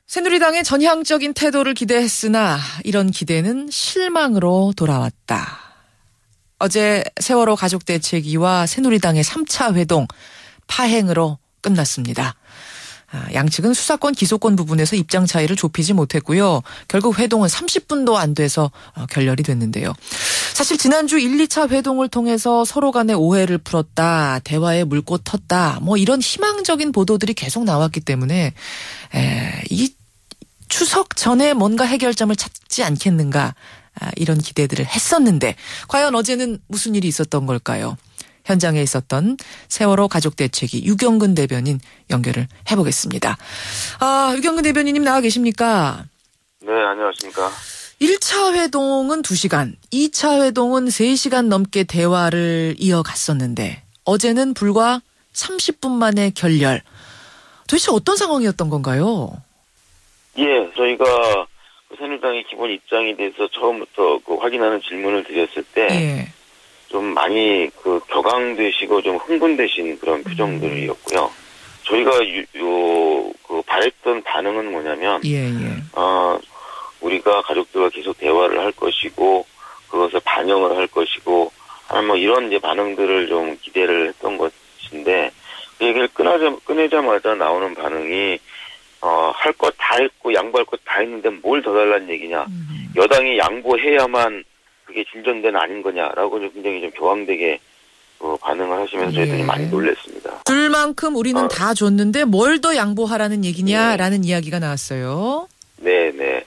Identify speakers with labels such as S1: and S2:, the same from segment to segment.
S1: 새누리당의 전향적인 태도를 기대했으나 이런 기대는 실망으로 돌아왔다. 어제 세월호 가족대책위와 새누리당의 3차 회동 파행으로 끝났습니다. 양측은 수사권 기소권 부분에서 입장 차이를 좁히지 못했고요. 결국 회동은 30분도 안 돼서 결렬이 됐는데요. 사실 지난주 1, 2차 회동을 통해서 서로 간의 오해를 풀었다. 대화에 물꼬 텄다. 이런 희망적인 보도들이 계속 나왔기 때문에 이 추석 전에 뭔가 해결점을 찾지 않겠는가 이런 기대들을 했었는데 과연 어제는 무슨 일이 있었던 걸까요? 현장에 있었던 세월호 가족대책위 유경근 대변인 연결을 해보겠습니다. 유경근 대변인님 나와 계십니까?
S2: 네, 안녕하십니까.
S1: 1차 회동은 2시간, 2차 회동은 3시간 넘게 대화를 이어갔었는데 어제는 불과 30분 만에 결렬. 도대체 어떤 상황이었던 건가요?
S2: 예, 저희가 새누리당의 기본 입장에 대해서 처음부터 확인하는 질문을 드렸을 때
S1: 예.
S2: 좀 많이 격앙되시고 좀 흥분되신 그런 표정들이었고요. 저희가 바랬던 반응은 뭐냐면, 우리가 가족들과 계속 대화를 할 것이고, 그것을 반영을 할 것이고, 이런 이제 반응들을 좀 기대를 했던 것인데, 그 얘기를 꺼내자마자 나오는 반응이, 할 것 다 했고, 양보할 것 다 했는데 뭘 더 달라는 얘기냐. 여당이 양보해야만 그게 진전되는 아닌 거냐라고 굉장히 좀 교황되게 반응을 하시면서 저희들이 많이 놀랐습니다.
S1: 줄 만큼 우리는 다 줬는데 뭘 더 양보하라는 얘기냐라는 이야기가 나왔어요.
S2: 네네.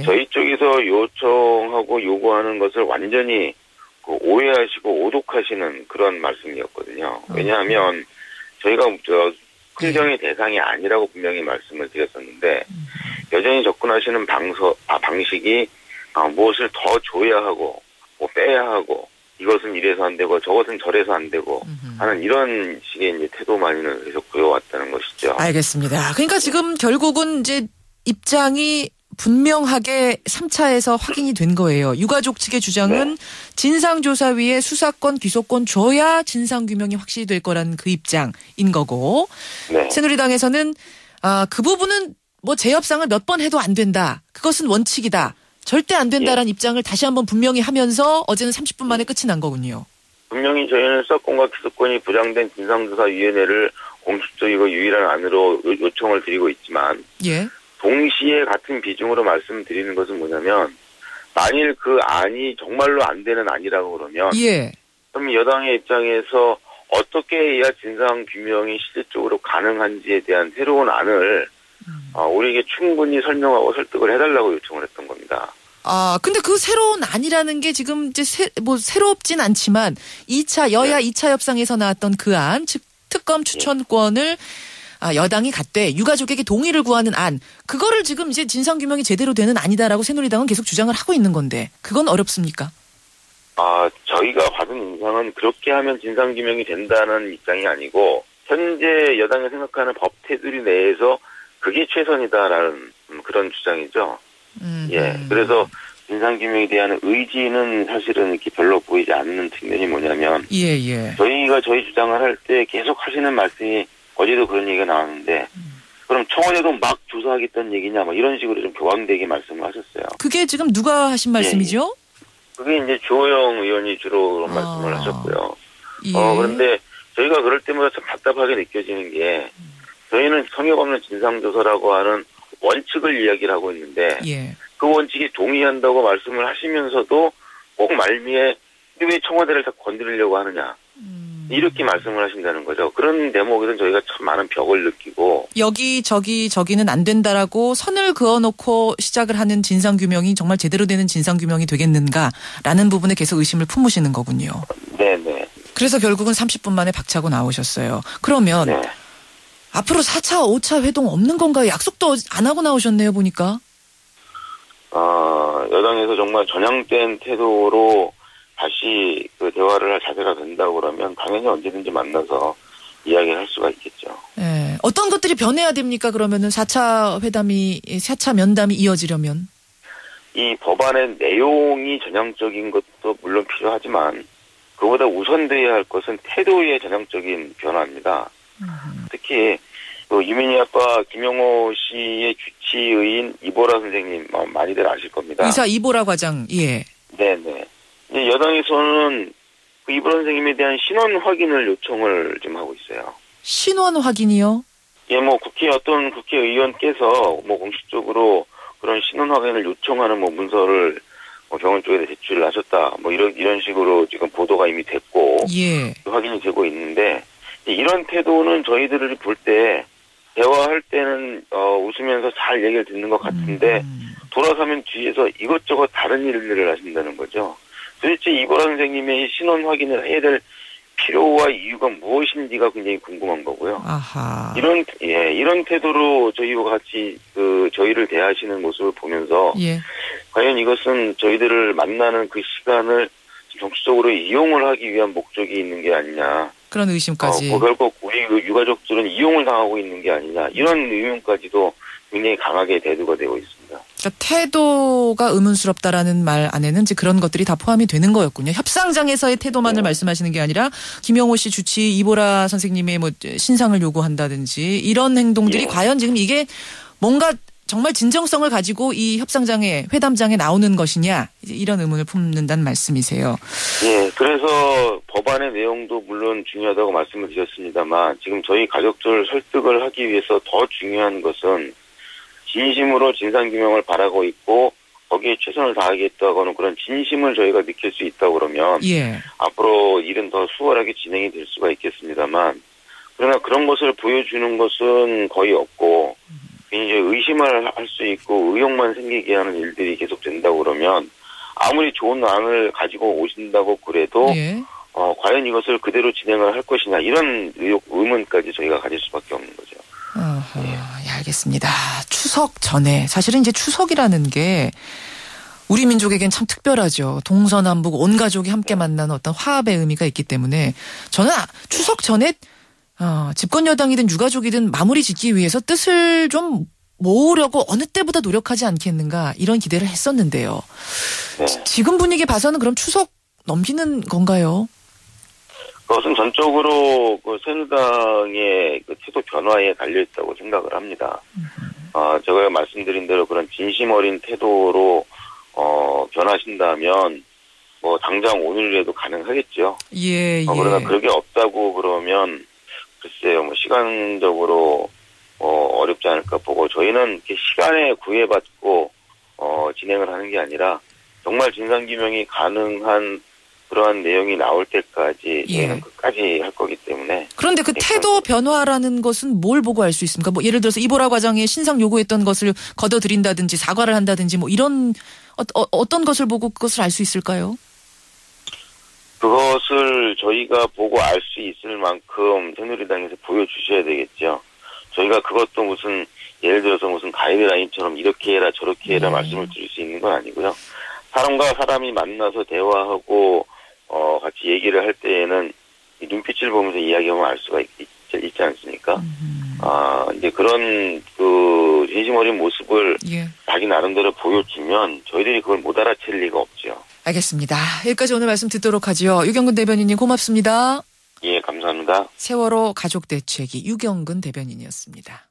S2: 저희 쪽에서 요청하고 요구하는 것을 완전히 오해하시고 오독하시는 그런 말씀이었거든요. 왜냐하면 저희가 긍정의 대상이 아니라고 분명히 말씀을 드렸었는데 여전히 접근하시는 방식이 무엇을 더 줘야 하고 빼야 하고 이것은 이래서 안 되고 저것은 저래서 안 되고 하는 이런 식의 이제 태도만을 계속 보여왔다는 것이죠.
S1: 알겠습니다. 그러니까 지금 결국은 이제 입장이 분명하게 3차에서 확인이 된 거예요. 유가족 측의 주장은 진상조사위에 수사권, 기소권 줘야 진상규명이 확실히 될 거라는 그 입장인 거고 새누리당에서는 그 부분은 재협상을 몇 번 해도 안 된다. 그것은 원칙이다. 절대 안 된다라는 입장을 다시 한번 분명히 하면서 어제는 30분 만에 끝이 난 거군요.
S2: 분명히 저희는 수사권과 기소권이 보장된 진상조사위원회를 공식적이고 유일한 안으로 요청을 드리고 있지만 동시에 같은 비중으로 말씀드리는 것은 뭐냐면 만일 그 안이 정말로 안 되는 안이라고 그러면 그럼 여당의 입장에서 어떻게 해야 진상규명이 실질적으로 가능한지에 대한 새로운 안을 우리에게 충분히 설명하고 설득을 해달라고 요청을 했던 겁니다.
S1: 근데 그 새로운 안이라는 게 지금 이제 새롭진 않지만 2차 여야 2차 협상에서 나왔던 그 안, 즉 특검 추천권을 여당이 갖되 유가족에게 동의를 구하는 안, 그거를 지금 이제 진상규명이 제대로 되는 안이다라고 새누리당은 계속 주장을 하고 있는 건데 그건 어렵습니까?
S2: 저희가 받은 인상은 그렇게 하면 진상규명이 된다는 입장이 아니고 현재 여당이 생각하는 법 테두리 내에서 그게 최선이다라는 그런 주장이죠. 그래서 진상규명에 대한 의지는 사실은 이렇게 별로 보이지 않는 측면이 뭐냐면 저희가 저희 주장을 할 때 계속 하시는 말씀이 어제도 그런 얘기가 나왔는데 그럼 청와대도 막 조사하겠다는 얘기냐 이런 식으로 좀 교황되게 말씀을 하셨어요.
S1: 그게 지금 누가 하신 말씀이죠?
S2: 그게 이제 주호영 의원이 주로 그런 말씀을 하셨고요. 그런데 저희가 그럴 때마다 참 답답하게 느껴지는 게 저희는 성역 없는 진상조사라고 하는 원칙을 이야기를 하고 있는데 그 원칙에 동의한다고 말씀을 하시면서도 꼭 말미에 왜 청와대를 다 건드리려고 하느냐 이렇게 말씀을 하신다는 거죠. 그런 대목에서는 저희가 참 많은 벽을 느끼고
S1: 저기는 안 된다라고 선을 그어놓고 시작을 하는 진상규명이 정말 제대로 되는 진상규명이 되겠는가라는 부분에 계속 의심을 품으시는 거군요.
S2: 네네.
S1: 그래서 결국은 30분 만에 박차고 나오셨어요. 그러면 앞으로 4차, 5차 회동 없는 건가요? 약속도 안 하고 나오셨네요, 보니까.
S2: 여당에서 정말 전향된 태도로 다시 그 대화를 할 자세가 된다고 그러면 당연히 언제든지 만나서 이야기를 할 수가 있겠죠.
S1: 어떤 것들이 변해야 됩니까? 그러면은 4차 면담이 이어지려면?
S2: 이 법안의 내용이 전향적인 것도 물론 필요하지만 그보다 우선돼야 할 것은 태도의 전향적인 변화입니다. 특히 또 유민희 아빠 김영호 씨의 주치의인 이보라 선생님 많이들 아실 겁니다.
S1: 의사 이보라 과장, 예.
S2: 네네. 이제 여당에서는 그 이보라 선생님에 대한 신원 확인을 요청을 좀 하고 있어요.
S1: 신원 확인이요?
S2: 예, 뭐 어떤 국회의원께서 뭐 공식적으로 그런 신원 확인을 요청하는 뭐 문서를 병원 쪽에 제출을 하셨다. 뭐 이런 식으로 지금 보도가 이미 됐고
S1: 예.
S2: 확인이 되고 있는데 이런 태도는 저희들을 볼 때 대화할 때는 웃으면서 잘 얘기를 듣는 것 같은데 돌아서면 뒤에서 이것저것 다른 일들을 하신다는 거죠. 도대체 이보라 선생님의 신원 확인을 해야 될 필요와 이유가 무엇인지가 굉장히 궁금한 거고요.
S1: 아하.
S2: 이런 태도로 저희와 같이 저희를 대하시는 모습을 보면서
S1: 예.
S2: 과연 이것은 저희들을 만나는 그 시간을 정치적으로 이용을 하기 위한 목적이 있는 게 아니냐.
S1: 그런 의심까지.
S2: 결국 우리 유가족들은 이용을 당하고 있는 게 아니냐. 이런 의문까지도 굉장히 강하게 대두가 되고 있습니다.
S1: 그러니까 태도가 의문스럽다라는 말 안에는 이제 그런 것들이 다 포함이 되는 거였군요. 협상장에서의 태도만을 말씀하시는 게 아니라 김영호 씨 주치 이보라 선생님의 뭐 신상을 요구한다든지 이런 행동들이 과연 지금 이게 뭔가 정말 진정성을 가지고 이 협상장에 회담장에 나오는 것이냐 이런 의문을 품는다는 말씀이세요.
S2: 예, 그래서 법안의 내용도 물론 중요하다고 말씀을 드렸습니다만 지금 저희 가족들 설득을 하기 위해서 더 중요한 것은 진심으로 진상규명을 바라고 있고 거기에 최선을 다하겠다고 하는 그런 진심을 저희가 느낄 수 있다고 그러면 앞으로 일은 더 수월하게 진행이 될 수가 있겠습니다만 그러나 그런 것을 보여주는 것은 거의 없고 이제 의심을 할 수 있고 의혹만 생기게 하는 일들이 계속 된다고 그러면 아무리 좋은 안을 가지고 오신다고 그래도 과연 이것을 그대로 진행을 할 것이냐 이런 의문까지 저희가 가질 수밖에 없는 거죠.
S1: 예, 알겠습니다. 추석 전에 사실은 이제 추석이라는 게 우리 민족에겐 참 특별하죠. 동서남북 온 가족이 함께 만나는 어떤 화합의 의미가 있기 때문에 저는 추석 전에 집권 여당이든 유가족이든 마무리 짓기 위해서 뜻을 좀 모으려고 어느 때보다 노력하지 않겠는가 이런 기대를 했었는데요. 지금 분위기 봐서는 그럼 추석 넘기는 건가요?
S2: 그것은 전적으로 새누리당의 태도 변화에 달려있다고 생각을 합니다. 제가 말씀드린 대로 그런 진심 어린 태도로 변하신다면 뭐 당장 오늘이라도 가능하겠죠. 그러나 그게 없다고 그러면 글쎄요, 뭐 시간적으로 어렵지 않을까 보고 저희는 이렇게 시간에 구애받고 진행을 하는 게 아니라 정말 진상규명이 가능한 그러한 내용이 나올 때까지 저희는 끝까지 할 거기 때문에.
S1: 그런데 그 태도 변화라는 것은 뭘 보고 알 수 있습니까? 뭐 예를 들어서 이보라 과장의 신상 요구했던 것을 걷어들인다든지 사과를 한다든지 뭐 이런 어떤 것을 보고 그것을 알 수 있을까요?
S2: 그것을 저희가 보고 알 수 있을 만큼 새누리당에서 보여주셔야 되겠죠. 저희가 그것도 무슨 예를 들어서 무슨 가이드라인처럼 이렇게 해라 저렇게 해라 말씀을 드릴 수 있는 건 아니고요. 사람과 사람이 만나서 대화하고 같이 얘기를 할 때에는 이 눈빛을 보면서 이야기하면 알 수가 있지 않습니까? 이제 그런 진심 어린 모습을 자기 나름대로 보여주면 저희들이 그걸 못 알아챌 리가 없죠.
S1: 알겠습니다. 여기까지 오늘 말씀 듣도록 하죠. 유경근 대변인님 고맙습니다.
S2: 예, 감사합니다.
S1: 세월호 가족대책위 유경근 대변인이었습니다.